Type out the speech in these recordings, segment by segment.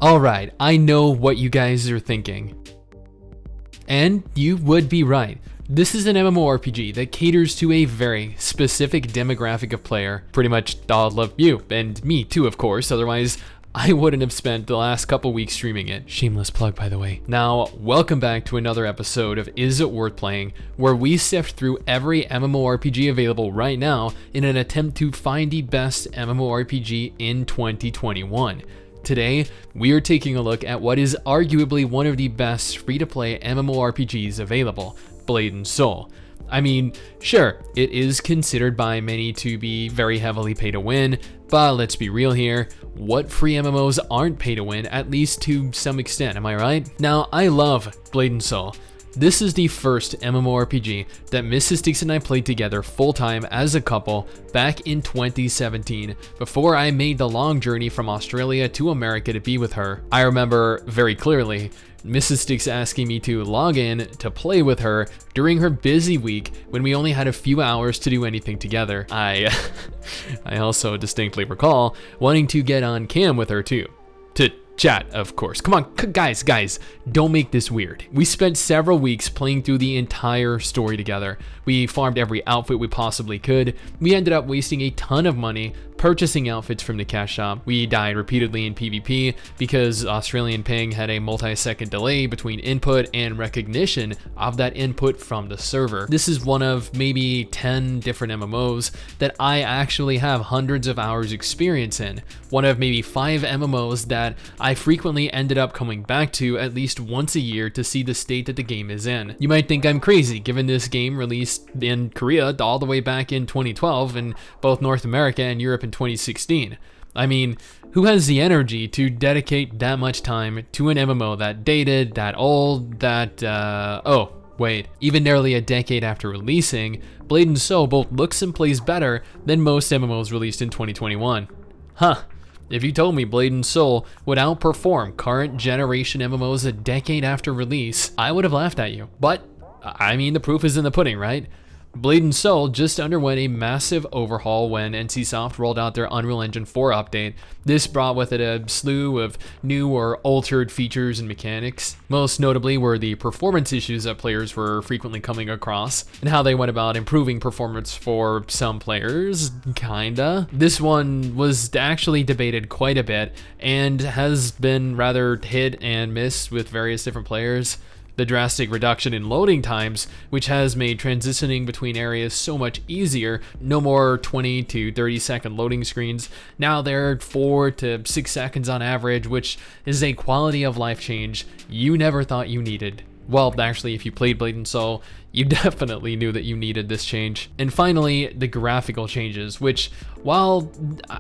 Alright, I know what you guys are thinking. And you would be right. This is an MMORPG that caters to a very specific demographic of player. Pretty much all of you, and me too, of course, otherwise I wouldn't have spent the last couple weeks streaming it. Shameless plug, by the way. Now, welcome back to another episode of Is It Worth Playing, where we sift through every MMORPG available right now in an attempt to find the best MMORPG in 2021. Today, we are taking a look at what is arguably one of the best free-to-play MMORPGs available, Blade & Soul. I mean, sure, it is considered by many to be very heavily pay to win, but let's be real here, what free MMOs aren't pay to win, at least to some extent, am I right? Now, I love Blade & Soul. This is the first MMORPG that MRSSSTIX and I played together full-time as a couple back in 2017, before I made the long journey from Australia to America to be with her. I remember very clearly MRSSSTIX asking me to log in to play with her during her busy week when we only had a few hours to do anything together. I also distinctly recall wanting to get on cam with her too. To chat, of course. Come on, guys, don't make this weird. We spent several weeks playing through the entire story together. We farmed every outfit we possibly could. We ended up wasting a ton of money purchasing outfits from the cash shop. We died repeatedly in PvP because Australian ping had a multi-second delay between input and recognition of that input from the server. This is one of maybe 10 different MMOs that I actually have hundreds of hours experience in. One of maybe 5 MMOs that I frequently ended up coming back to at least once a year to see the state that the game is in. You might think I'm crazy given this game released in Korea all the way back in 2012 in both North America and Europe in 2016. I mean, who has the energy to dedicate that much time to an MMO that dated, that old, that, oh, wait, even nearly a decade after releasing, Blade & Soul both looks and plays better than most MMOs released in 2021. Huh. If you told me Blade & Soul would outperform current generation MMOs a decade after release, I would have laughed at you. But, I mean, the proof is in the pudding, right? Blade & Soul just underwent a massive overhaul when NCSoft rolled out their Unreal Engine 4 update. This brought with it a slew of new or altered features and mechanics. Most notably were the performance issues that players were frequently coming across, and how they went about improving performance for some players, kinda. This one was actually debated quite a bit, and has been rather hit and miss with various different players. The drastic reduction in loading times, which has made transitioning between areas so much easier. No more 20 to 30 second loading screens. Now they're 4 to 6 seconds on average, which is a quality of life change you never thought you needed. Well, actually, if you played Blade & Soul, you definitely knew that you needed this change. And finally, the graphical changes, which, while,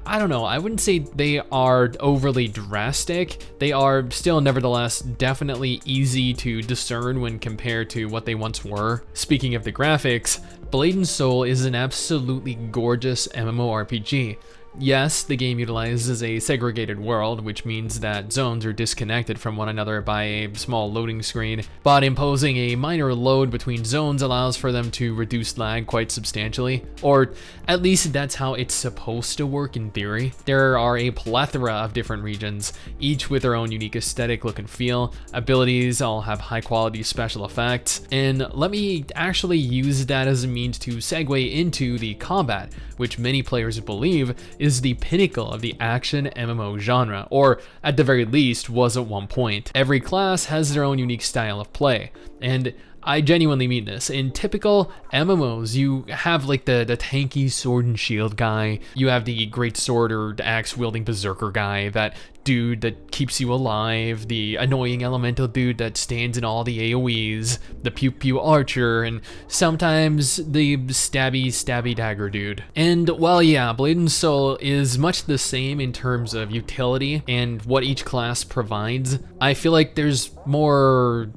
I don't know, I wouldn't say they are overly drastic, they are still nevertheless definitely easy to discern when compared to what they once were. Speaking of the graphics, Blade & Soul is an absolutely gorgeous MMORPG. Yes, the game utilizes a segregated world, which means that zones are disconnected from one another by a small loading screen, but imposing a minor load between zones allows for them to reduce lag quite substantially, or at least that's how it's supposed to work in theory. There are a plethora of different regions, each with their own unique aesthetic look and feel. Abilities all have high quality special effects, and let me actually use that as a means to segue into the combat, which many players believe is the pinnacle of the action MMO genre, or at the very least was at one point. Every class has their own unique style of play, and I genuinely mean this. In typical MMOs, you have like the tanky sword and shield guy, you have the great sword or axe wielding berserker guy, that dude that keeps you alive, the annoying elemental dude that stands in all the AoEs, the pew pew archer, and sometimes the stabby dagger dude. And while yeah, Blade & Soul is much the same in terms of utility and what each class provides, I feel like there's more,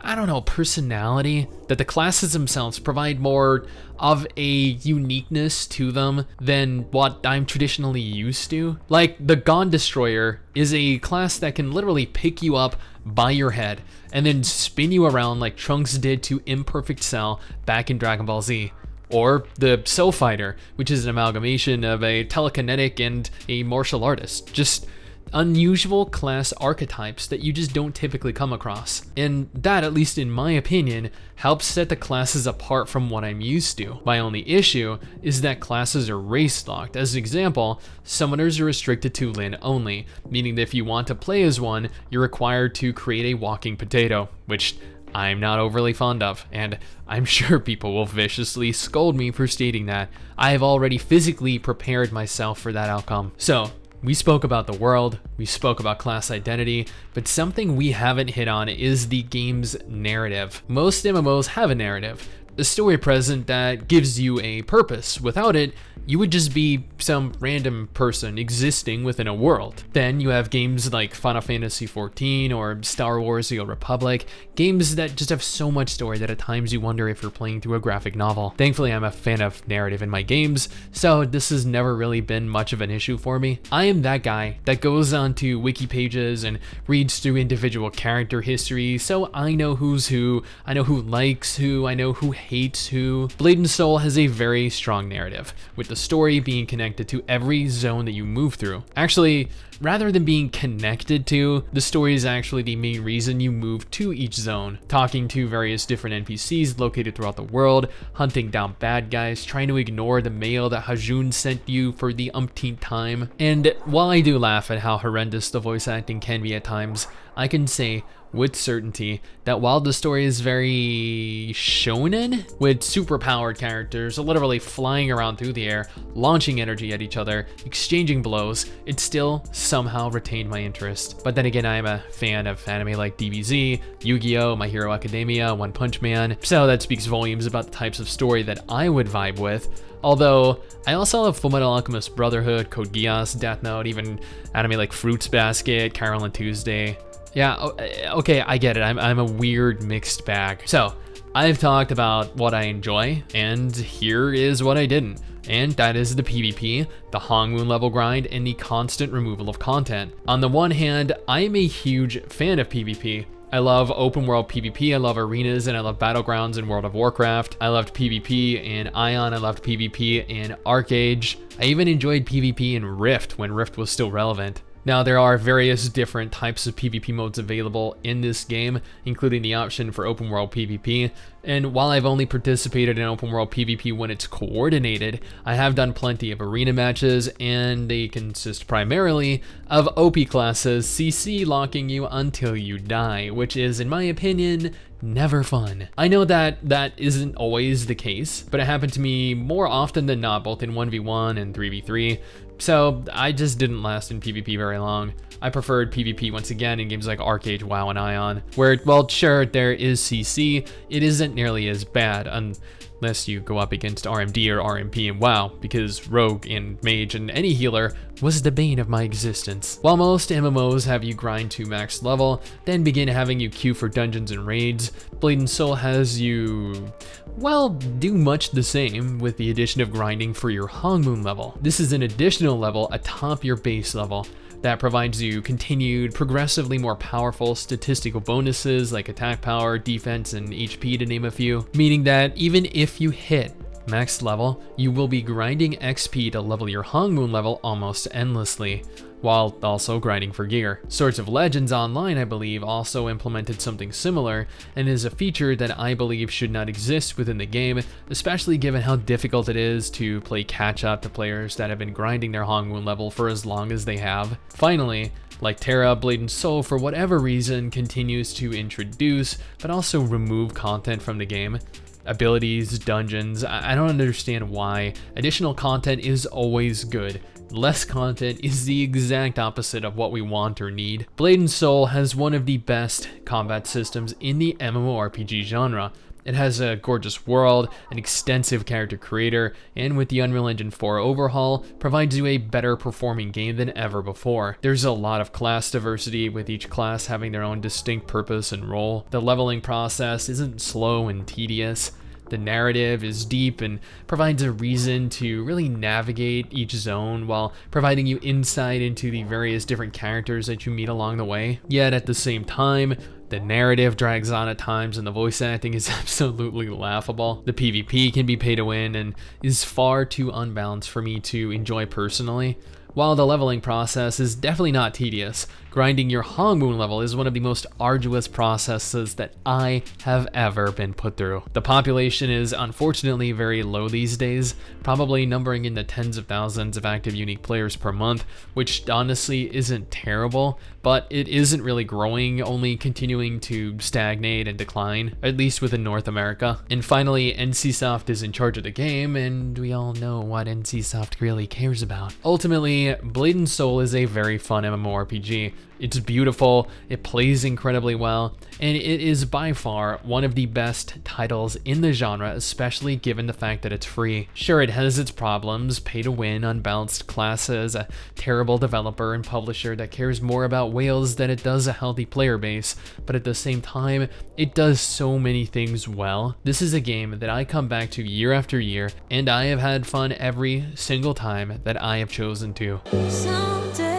I don't know, personality, that the classes themselves provide more of a uniqueness to them than what I'm traditionally used to. Like, the Gone Destroyer is a class that can literally pick you up by your head and then spin you around like Trunks did to Imperfect Cell back in Dragon Ball Z. Or the Soul Fighter, which is an amalgamation of a telekinetic and a martial artist. Just unusual class archetypes that you just don't typically come across. And that, at least in my opinion, helps set the classes apart from what I'm used to. My only issue is that classes are race locked. As an example, summoners are restricted to Lyn only, meaning that if you want to play as one, you're required to create a walking potato, which I'm not overly fond of, and I'm sure people will viciously scold me for stating that. I have already physically prepared myself for that outcome. So, we spoke about the world, we spoke about class identity, but something we haven't hit on is the game's narrative. Most MMOs have a narrative, a story present that gives you a purpose. Without it, you would just be some random person existing within a world. Then you have games like Final Fantasy XIV or Star Wars: The Old Republic, games that just have so much story that at times you wonder if you're playing through a graphic novel. Thankfully, I'm a fan of narrative in my games, so this has never really been much of an issue for me. I am that guy that goes onto wiki pages and reads through individual character history, so I know who's who, I know who likes who, I know who hates who. Blade and Soul has a very strong narrative, with the story being connected to every zone that you move through. Actually, rather than being connected to, the story is actually the main reason you move to each zone. Talking to various different NPCs located throughout the world, hunting down bad guys, trying to ignore the mail that Hajun sent you for the umpteenth time. And while I do laugh at how horrendous the voice acting can be at times, I can say with certainty that while the story is very shonen, with superpowered characters literally flying around through the air, launching energy at each other, exchanging blows, it still somehow retained my interest. But then again, I am a fan of anime like DBZ, Yu-Gi-Oh!, My Hero Academia, One Punch Man, so that speaks volumes about the types of story that I would vibe with. Although, I also love Fullmetal Alchemist Brotherhood, Code Geass, Death Note, even anime like Fruits Basket, Carol and Tuesday. Yeah, okay, I get it. I'm a weird mixed bag. So, I've talked about what I enjoy, and here is what I didn't. And that is the PvP, the Hongmoon level grind, and the constant removal of content. On the one hand, I am a huge fan of PvP. I love open world PvP, I love arenas, and I love battlegrounds in World of Warcraft. I loved PvP in Ion, I loved PvP in Arcage. I even enjoyed PvP in Rift when Rift was still relevant. Now, there are various different types of PvP modes available in this game, including the option for open world PvP, and while I've only participated in open world PvP when it's coordinated, I have done plenty of arena matches, and they consist primarily of OP classes CC locking you until you die, which is, in my opinion, never fun. I know that that isn't always the case, but it happened to me more often than not, both in 1v1 and 3v3, so I just didn't last in PvP very long. I preferred PvP once again in games like Arcade, WoW, and Ion, where, well, sure, there is CC, it isn't nearly as bad, unless you go up against RMD or RMP in WoW, because Rogue and Mage and any healer was the bane of my existence. While most MMOs have you grind to max level, then begin having you queue for dungeons and raids, Blade and Soul has you, well, do much the same with the addition of grinding for your Hongmoon level. This is an additional level atop your base level that provides you continued, progressively more powerful statistical bonuses like attack power, defense, and HP to name a few, meaning that even if you hit max level, you will be grinding XP to level your Hongmoon level almost endlessly, while also grinding for gear. Swords of Legends Online, I believe, also implemented something similar, and is a feature that I believe should not exist within the game, especially given how difficult it is to play catch up to players that have been grinding their Hongmoon level for as long as they have. Finally, like Terra, Blade and Soul, for whatever reason, continues to introduce, but also remove content from the game. Abilities, dungeons, I don't understand why. Additional content is always good. Less content is the exact opposite of what we want or need. Blade and Soul has one of the best combat systems in the MMORPG genre. It has a gorgeous world, an extensive character creator, and with the Unreal Engine 4 overhaul, provides you a better performing game than ever before. There's a lot of class diversity, with each class having their own distinct purpose and role. The leveling process isn't slow and tedious. The narrative is deep and provides a reason to really navigate each zone while providing you insight into the various different characters that you meet along the way. Yet at the same time, the narrative drags on at times and the voice acting is absolutely laughable. The PvP can be pay to win and is far too unbalanced for me to enjoy personally. While the leveling process is definitely not tedious, grinding your Hong Moon level is one of the most arduous processes that I have ever been put through. The population is unfortunately very low these days, probably numbering in the tens of thousands of active unique players per month, which honestly isn't terrible, but it isn't really growing, only continuing to stagnate and decline, at least within North America. And finally, NCSoft is in charge of the game, and we all know what NCSoft really cares about. Ultimately, Blade and Soul is a very fun MMORPG. It's beautiful, it plays incredibly well, and it is by far one of the best titles in the genre, especially given the fact that it's free. Sure, it has its problems: pay to win, unbalanced classes, a terrible developer and publisher that cares more about whales than it does a healthy player base, but at the same time, it does so many things well. This is a game that I come back to year after year, and I have had fun every single time that I have chosen to. Someday